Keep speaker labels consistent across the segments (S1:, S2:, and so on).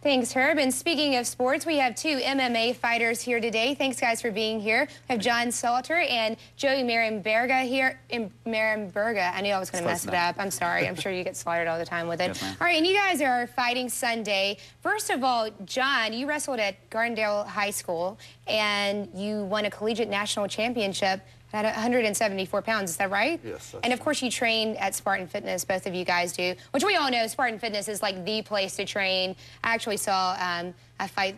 S1: Thanks, Herb. And speaking of sports, we have two MMA fighters here today. Thanks, guys, for being here. We have John Salter and Joey Marimberga here. Marimberga. I knew I was going to mess it up. I'm sorry. I'm sure you get slaughtered all the time with it. Yes, all right, and you guys are fighting Sunday. First of all, John, you wrestled at Gardendale High School, and you won a collegiate national championship at 174 pounds, is that right?
S2: Yes.
S1: And of course you train at Spartan Fitness, both of you guys do, which we all know Spartan Fitness is like the place to train. I actually saw a fight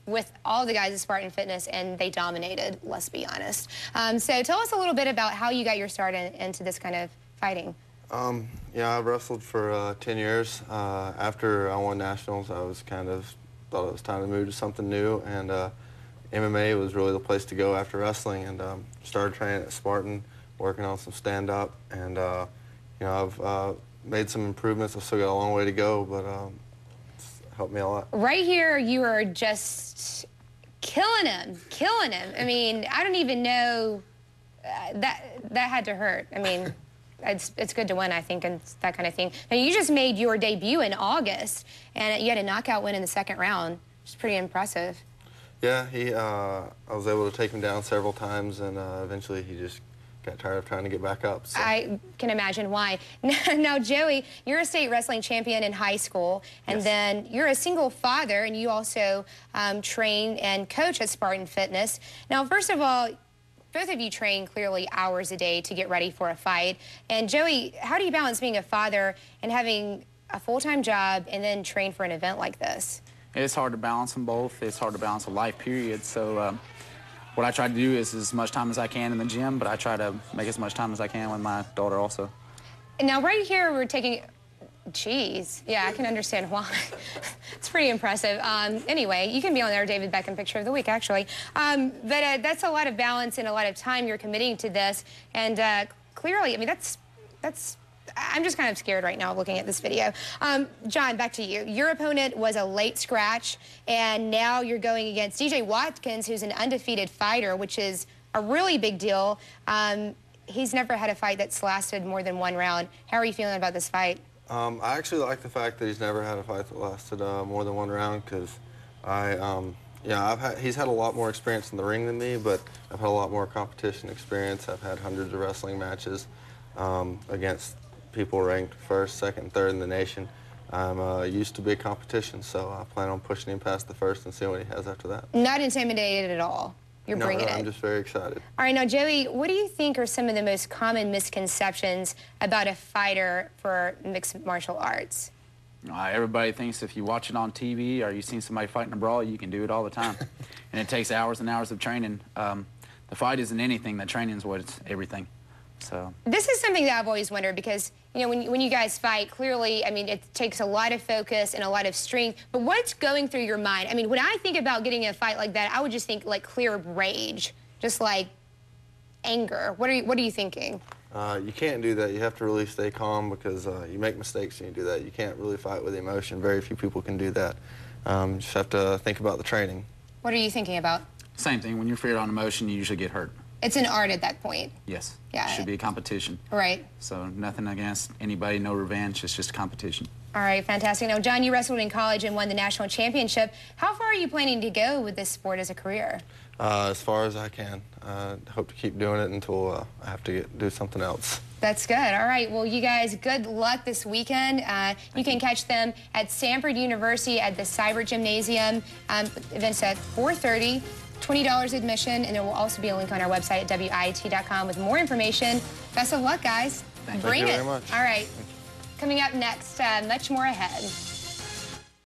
S1: with all the guys at Spartan Fitness and they dominated, let's be honest. So tell us a little bit about how you got your start into this kind of fighting.
S2: Yeah, I wrestled for 10 years. After I won nationals, I was thought it was time to move to something new, and MMA was really the place to go after wrestling, and started training at Spartan, working on some stand-up, and you know, I've made some improvements. I've still got a long way to go, but it's helped me a lot.
S1: Right here, you are just killing him. I mean, I don't even know, that had to hurt. I mean, it's good to win, I think, and that kind of thing. Now, you just made your debut in August, and you had a knockout win in the second round, which is pretty impressive.
S2: Yeah, I was able to take him down several times, and eventually he just got tired of trying to get back up. So.
S1: I can imagine why. Now, Joey, you're a state wrestling champion in high school, and
S2: yes.
S1: then you're a single father, and you also train and coach at Spartan Fitness. Now, first of all, both of you train clearly hours a day to get ready for a fight. And Joey, how do you balance being a father and having a full-time job and then train for an event like this?
S3: It's hard to balance them both. It's hard to balance a life period. So what I try to do is as much time as I can in the gym, but I try to make as much time as I can with my daughter also.
S1: Now, right here, we're taking... Jeez. Yeah, I can understand why. It's pretty impressive. Anyway, you can be on our David Beckham picture of the week, actually. But that's a lot of balance and a lot of time you're committing to this. And clearly, I mean, that's... I'm just kind of scared right now looking at this video. John, back to you. Your opponent was a late scratch, and now you're going against DJ Watkins, who's an undefeated fighter, which is a really big deal. He's never had a fight that's lasted more than one round. How are you feeling about this fight?
S2: I actually like the fact that he's never had a fight that lasted more than one round, because he's had a lot more experience in the ring than me, but I've had a lot more competition experience. I've had hundreds of wrestling matches against people ranked first, second, third in the nation. I'm used to big competition, so I plan on pushing him past the first and seeing what he has after that.
S1: Not intimidated at all. You're bringing it.
S2: I'm just very excited.
S1: All right, now, Joey, what do you think are some of the most common misconceptions about a fighter for mixed martial arts?
S3: Everybody thinks if you watch it on TV or you've seen somebody fighting a brawl, you can do it all the time. And it takes hours and hours of training. The fight isn't anything. The training is what's everything. So
S1: this is something that I've always wondered, because you know, when you guys fight, clearly, I mean, it takes a lot of focus and a lot of strength. But what's going through your mind? I mean, when I think about getting in a fight like that, I would just think like clear rage, just like anger. What are you thinking?
S2: You can't do that. You have to really stay calm, because you make mistakes when you do that. You can't really fight with emotion. Very few people can do that. You just have to think about the training.
S1: What are you thinking about?
S3: Same thing. When you're feared on emotion, you usually get hurt.
S1: It's an art at that point.
S3: Yes.
S1: Yeah.
S3: It should be a competition.
S1: Right.
S3: So nothing against anybody, no revenge. It's just a competition.
S1: All right, fantastic. Now, John, you wrestled in college and won the national championship. How far are you planning to go with this sport as a career?
S2: As far as I can. I hope to keep doing it until I have to do something else.
S1: That's good. All right. Well, you guys, good luck this weekend. You can catch them at Stanford University at the Cyber Gymnasium. Events at 4:30. $20 admission, and there will also be a link on our website at WIT.com with more information. Best of luck, guys.
S2: Thank you very much.
S1: All right. Coming up next, much more ahead.